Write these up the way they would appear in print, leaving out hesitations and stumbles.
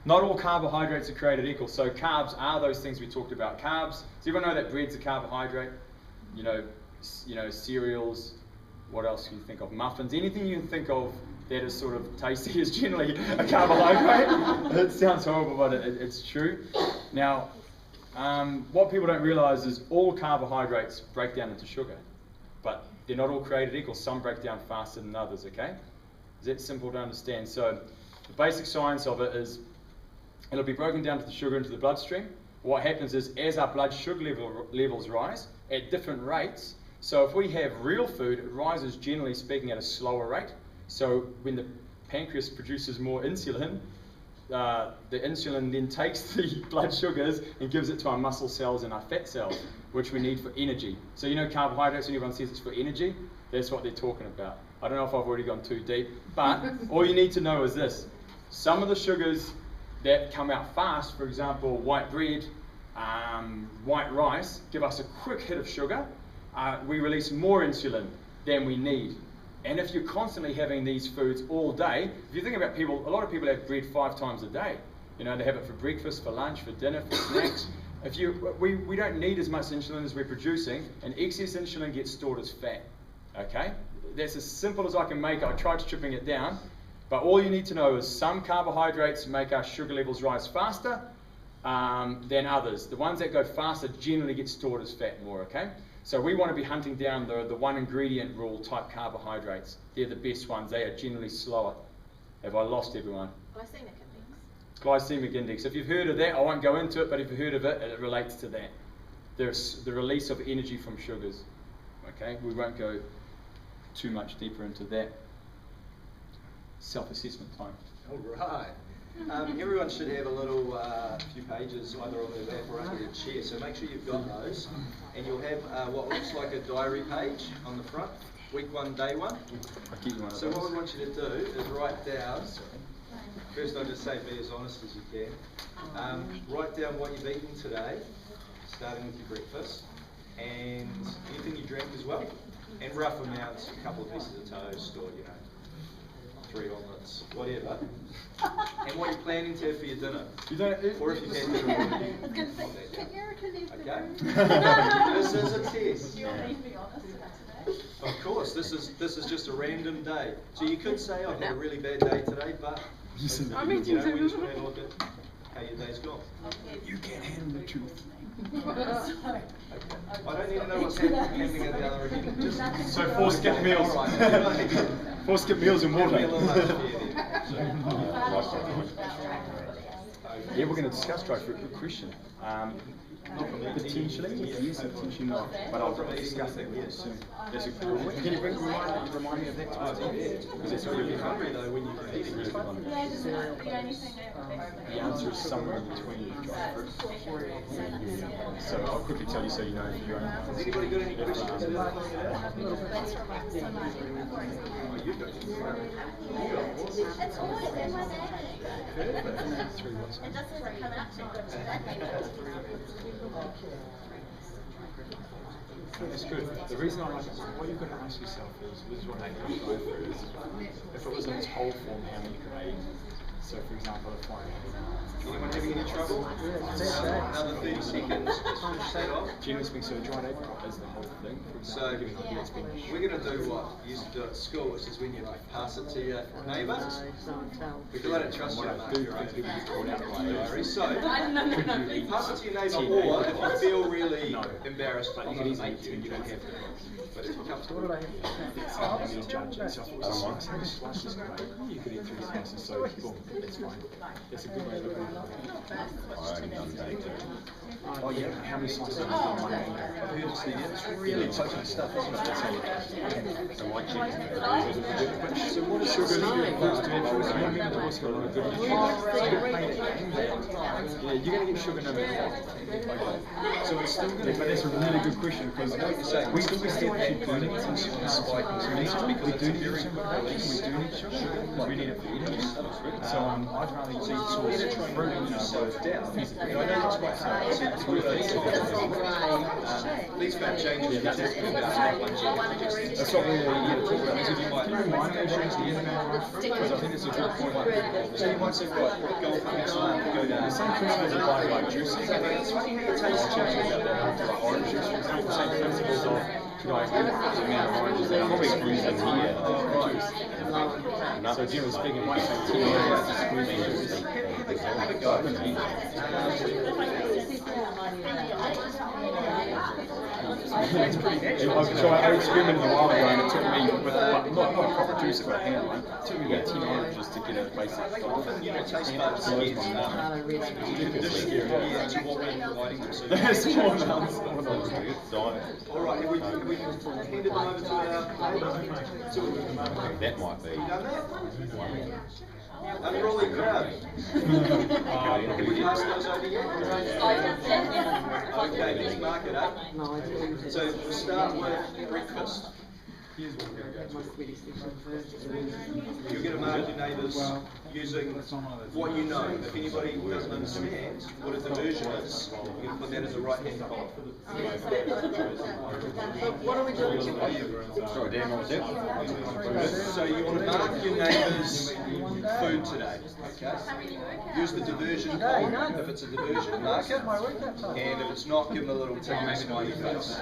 Not all carbohydrates are created equal. So carbs are those things we talked about. Carbs. Does everyone know that bread's a carbohydrate? You know, cereals. What else can you think of? Muffins. Anything you can think of that is sort of tasty is generally a carbohydrate. It sounds horrible, but it's true. Now, what people don't realize is all carbohydrates break down into sugar, but they're not all created equal. Some break down faster than others. Okay? Is that simple to understand? So the basic science of it is it'll be broken down to the sugar into the bloodstream. What happens is as our blood sugar levels rise at different rates, so if we have real food, it rises generally speaking at a slower rate. So when the pancreas produces more insulin, the insulin then takes the blood sugars and gives it to our muscle cells and our fat cells, which we need for energy. So you know carbohydrates, when everyone says it's for energy, that's what they're talking about. I don't know if I've already gone too deep, but all you need to know is this. Some of the sugars that come out fast, for example, white bread, white rice, give us a quick hit of sugar. We release more insulin than we need. And if you're constantly having these foods all day, if you think about people, a lot of people have bread 5 times a day. You know, they have it for breakfast, for lunch, for dinner, for snacks. We don't need as much insulin as we're producing, and excess insulin gets stored as fat. Okay? That's as simple as I can make it. I tried stripping it down. But all you need to know is some carbohydrates make our sugar levels rise faster than others. The ones that go faster generally get stored as fat more, okay? So we want to be hunting down the one ingredient rule type carbohydrates. They're the best ones. They are generally slower. Have I lost everyone? Glycemic index. Glycemic index. If you've heard of that, I won't go into it, but if you've heard of it, it relates to that. There's the release of energy from sugars. Okay? We won't go too much deeper into that. Self-assessment time. All right. Everyone should have a little few pages either on their lap or under their chair, so make sure you've got those. And you'll have what looks like a diary page on the front, week 1, day 1. So what we want you to do is write down, first I'll just say be as honest as you can. Write down what you've eaten today, starting with your breakfast, and anything you drank as well, and rough amounts, a couple of pieces of toast or, 3 omelets, whatever. And what you're planning to have for your dinner. Or if you've had dinner already. Okay? This is a test. You want me to be honest about today? Of course, this is just a random day. So you could say, I've had a really bad day today, but we just want to have a look at how your day's gone. You can't handle the truth. Okay. I don't need to know what's happening at the other end. Just So 4 skip meals. 4 skip meals and water. Yeah, we're going to discuss dry fruit. Good question. Potentially, yes, potentially not. But I'll discuss that with you soon. That's a cool one. Can you remind me of that time? Because it's really hungry though when you can eat it. Yeah, just the only thing that The answer is somewhere in between dry fruit. So I'll quickly tell you so you know if you're Has anybody got any questions? It's always in my day. It doesn't come out too good today. That's good. The reason I like it, what you've got to ask yourself is, this is what I do is, if it was in its whole form, how many could I eat? So for example, if Anyone having any trouble? Another 30 seconds. Just finish that off. generally speaking, so a dried apricot is the whole thing. For example, So giving you a spinach. we're going to do what you used to do at school, which is when you pass it to your neighbour. Because I don't trust you, What I Mark, do you're think people get caught out by diary. So could you eat pass it to your neighbour, 10 or if apricots? you feel really No. embarrassed, But I'm you going can to easily make you, and you don't have to. But if you're comfortable. Any judges, so I thought some slices great. You could eat 3 slices, so boom, that's fine. That's a good way of looking at it. Oh yeah, how many slices have you got on one day? I've heard it's really potent stuff, isn't it? That's how you so white chicken. So what is sugar in your first Yeah, you're going to get sugar no matter what. So it's still going to, but that's a really good question because we still have that spike. We do need sugar because we need it for energy. So I'd rather use source fruit, yourself down. And I know that's quite hard to do those these fat changes you just put about That's what we're here to talk about. Can you remind me of the because I think it's a good point. So you might say, right, golf and Islam go down. The same principles apply to like juices. It's funny how you taste Like orange juice, for example, the same principles of the amount of oranges that are squeezed in here. So generally speaking, it might take 2 hours to squeeze the juice. have a go. It's pretty natural. So I experimented a while ago and it took me, with not a proper juicer but a hand one, it took me about 10 oranges to get a basic Often, you know, taste buds get ridiculously scary. yeah, to what we're providing them. So Small amounts. all right, have we handed them over to our That might be. You done that? Unrolling crowd. Have we passed those over yet? Okay, let's mark it up. So we'll start with breakfast. You're going to mark your neighbours using what you know. If anybody doesn't understand what a diversion is, you're going to put that in the right-hand column. What are we doing? Sorry, Dan, what was that? So you want to mark your neighbour's food today, okay? Use the diversion column. If it's a diversion, mark it. And if it's not, give them a little tick and smiley face.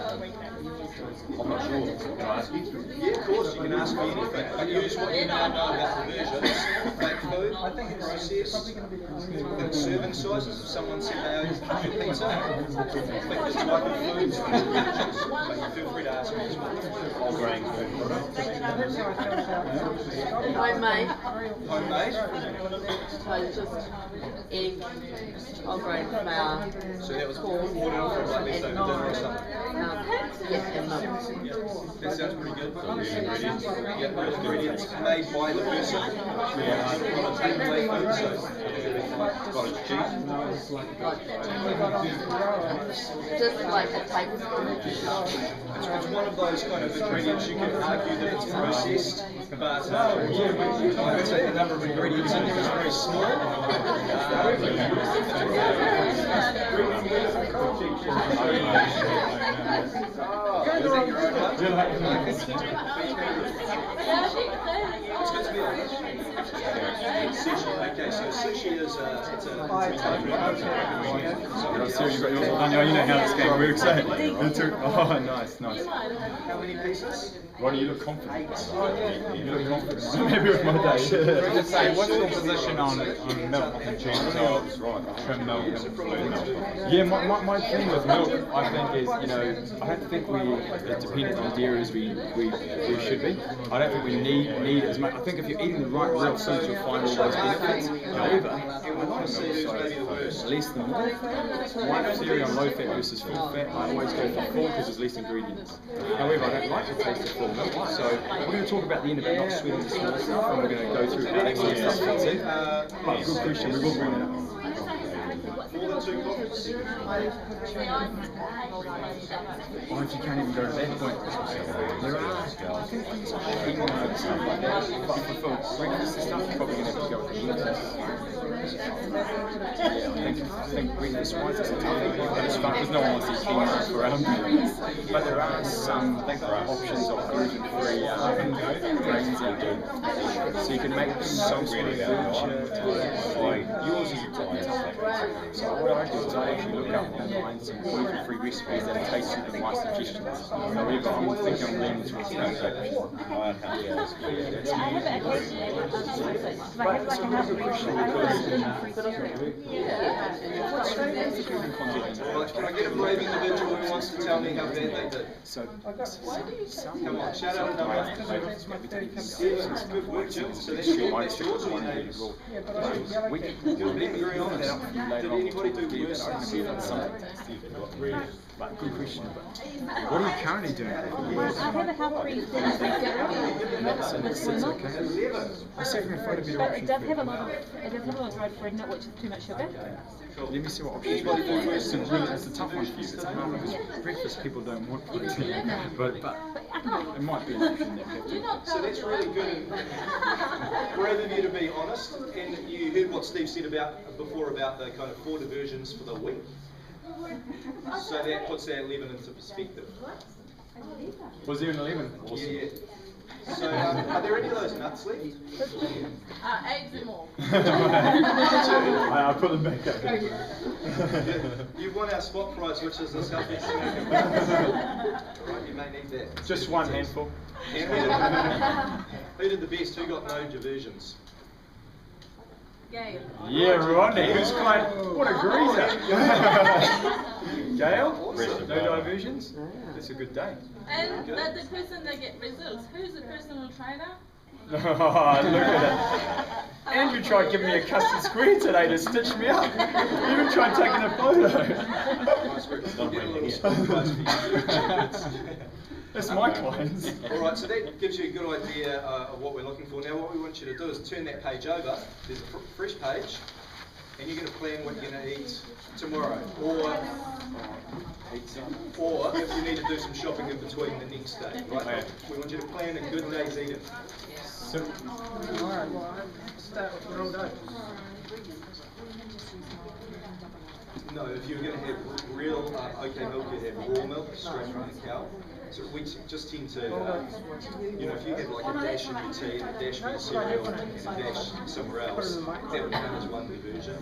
I'm not sure. Can I ask you? Yeah, of course, you can ask me anything. But use what you now know about diversions. Fake food, process, the serving sizes. If someone said they owe pizza, think the type of foods and beverages. But you feel free to ask me as well. Whole grain food product. Homemade. Homemade. So just egg, whole grain flour. So that was ordered from like leftover dinner or something. Yeah, and milk. That sounds pretty good. Yeah, real ingredients made by the person. On a takeaway food, so Cottage cheese. Just like a tablespoon. it's one of those kind of ingredients you can argue that it's processed, but I would say the number of ingredients in there is very small. Is that your own lunch? It's good to be honest. Sushi. Okay, so sushi is it's a So you've got yours all done. You know how this game works, eh? Oh, nice. How many pieces? Why do you look confident? You look confident. Maybe with my day. Just say, what's your position on milk in terms of trim milk and fluid milk? Yeah, my thing with milk, I think is, you know, I don't think we're as dependent on dairy as we should be. I don't think we need as much. I think if you're eating the right real foods, you'll find all those benefits. However, less than more. White theory on low fat versus full fat, I always go for full because there's less ingredients. However, I don't like the taste of full milk, so we're going to talk about the end about not sweating the small stuff, and we're going to go through how that sort of stuff fits in. But good question, we will bring that up. Or if you can't even go to that point, there are, I think things like quinoa and stuff like that, but for breakfast and stuff, you're probably going to have to go with the I think breakfast wise it's a tough one, because no one wants to eat quinoa for but there are some options of gluten-free grains out there, so you can make some sort of yours is a tough. So what I do is I actually look up online some gluten-free recipes that taste to my suggestions. However, I'm thinking I'm leaning towards that. Can I get a brave individual who wants to tell me how bad they did? So, Come on, shout out a number. Yeah, good work, Jim. So that's your yours or your neighbours? You're being very honest. Did anybody do worse than 7? But good question. But what are you currently doing? I have a healthy It's okay. I see if I can find a better but option it does for have a you. lot of, it does have a lot of road bread in it, which is too much sugar. Let me see what options we've got. It's a tough one for you. It's hard because breakfast people don't want protein, but it might be an option that we have to. So that's really good for either of you to be honest. And you heard what Steve said before about the kind of 4 diversions for the week. So that puts that 11 into perspective. Was there an 11? Awesome. Yeah. So are there any of those nuts left? Eggs and more. I'll put them back up. You've won our spot prize, which is the Southeast American. Right, you may need that. Just one handful. And who did the best? Who got no diversions? Gail. Yeah, Rodney. Who's quite what a greaser. Gail? No diversions? That's a good day. And the person that get results, who's the personal trainer? Oh, look at it. Andrew tried giving me a custard square today to stitch me up. Even tried taking a photo. That's my clients. Alright, so that gives you a good idea of what we're looking for. Now what we want you to do is turn that page over. There's a fresh page, and you're going to plan what you're going to eat tomorrow. Or if you need to do some shopping in between the next day. Right? We want you to plan a good day's eating. So, Alright, well, start with what I'll do. No, if you're going to have real OK milk, you have raw milk straight from the cow. So we just tend to, you know, if you have like a dash in your tea, and a dash in your cereal, and a dash somewhere else, that would count as one diversion.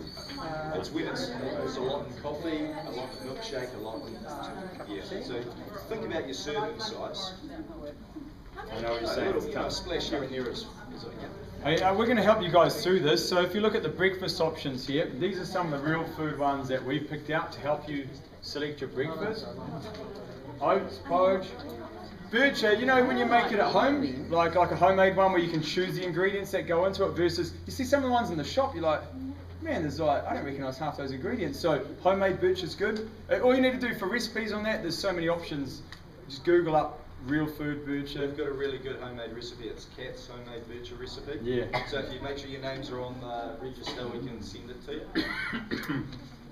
It's when it's a lot in coffee, a lot in milkshake, a lot in, yeah. So think about your serving size. I know what you're A saying. little, you know, splash here and there is okay. Hey, we're going to help you guys through this. So if you look at the breakfast options here, these are some of the real food ones that we've picked out to help you select your breakfast. Oats, porridge, bird shit. You know when you make it at home, like a homemade one where you can choose the ingredients that go into it versus, you see some of the ones in the shop, you're like, man, there's like, I don't recognise half those ingredients. So homemade birch is good. All you need to do for recipes on that, there's so many options. Just Google up real food bircher. We've got a really good homemade recipe. It's Kat's homemade bircher recipe. Yeah. So if you make sure your names are on the register, we can send it to you.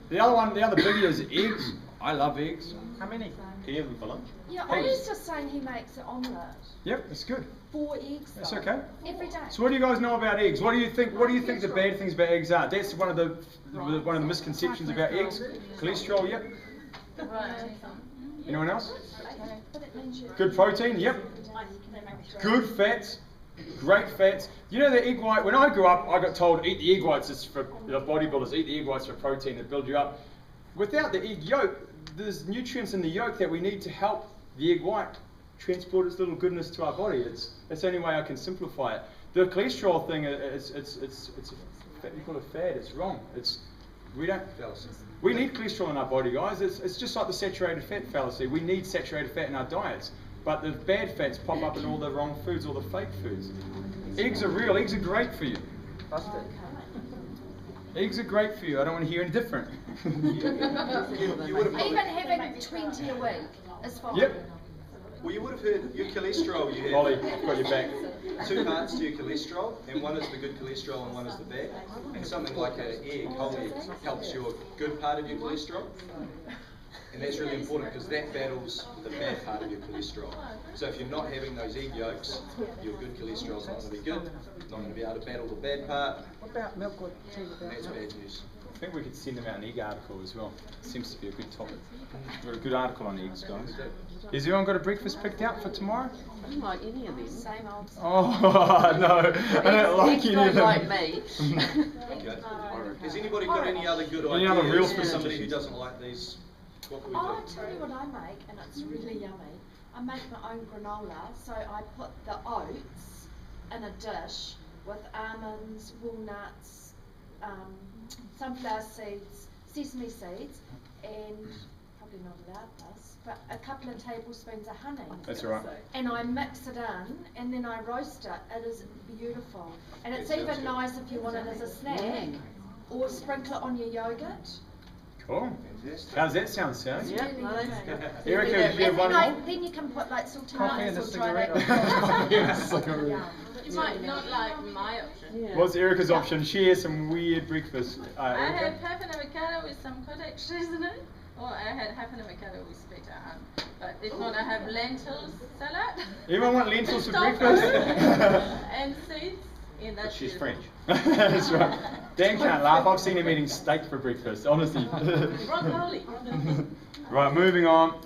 The other biggie is eggs. I love eggs. How many? Here for lunch. Yeah, I was just saying he makes an omelette. Yep, it's good. 4 eggs. That's though, okay. Every day. So what do you guys know about eggs? What do you think the bad things about eggs are? That's one of the misconceptions about eggs. Cholesterol, yep. Right. Anyone else? But it means you Good protein, yep. Good fats, great fats. You know the egg white, when I grew up I got told eat the egg whites, it's for bodybuilders, eat the egg whites for protein that build you up. Without the egg yolk, there's nutrients in the yolk that we need to help the egg white transport its little goodness to our body. It's the only way I can simplify it. The cholesterol thing, it's you call it fad, it's wrong. We need cholesterol in our body, guys. It's just like the saturated fat fallacy. We need saturated fat in our diets. But the bad fats pop up in all the wrong foods, all the fake foods. Eggs are real. Eggs are great for you. Busted. Eggs are great for you. I don't want to hear any different. You would have even having 20 a week is fine. Yep. Well, you would have heard your cholesterol. You have Molly, I've got your back. 2 parts to your cholesterol, and one is the good cholesterol and one is the bad. And something like an egg, whole egg, helps your good part of your cholesterol. And that's really important because that battles the bad part of your cholesterol. So if you're not having those egg yolks, your good cholesterol is not going to be good, not going to be able to battle the bad part. What about milk with tea without That's milk? bad news. I think we could send them out an egg article as well. Seems to be a good topic. We've got a good article on eggs, guys. Has everyone got a breakfast picked out for tomorrow? I don't like any of them. Same old. Oh, no. I don't like Eggs any don't of them. like me. Okay. Has anybody got any other good Any ideas other real for somebody who suggestions? doesn't like these? What can we do? I'll tell you what I make, and it's really yummy. I make my own granola, so I put the oats in a dish with almonds, walnuts, sunflower seeds, sesame seeds, and probably not allowed this, but a couple of tablespoons of honey. That's all right. And I mix it in, and then I roast it. It is beautiful. And it's That sounds even good. nice if you want it as a snack, or sprinkle it on your yogurt. Cool. How's that sound, Sally? Yeah, no, that's good. Erica, do you have And one more? then you can put like Coffee sultanas and a or dry cigarette. Yes, like a real- You might not like my option. Yeah. What's Erica's option? She has some weird breakfast. I Erica? had half an avocado with some cottage cheese in it. Or I had half an avocado with feta. But if not, I have lentils salad. Anyone want lentils for Tofu breakfast? and seeds. And that's She's beautiful. French. That's right. Dan can't laugh. I've seen him eating steak for breakfast, honestly. Broccoli. Right, moving on.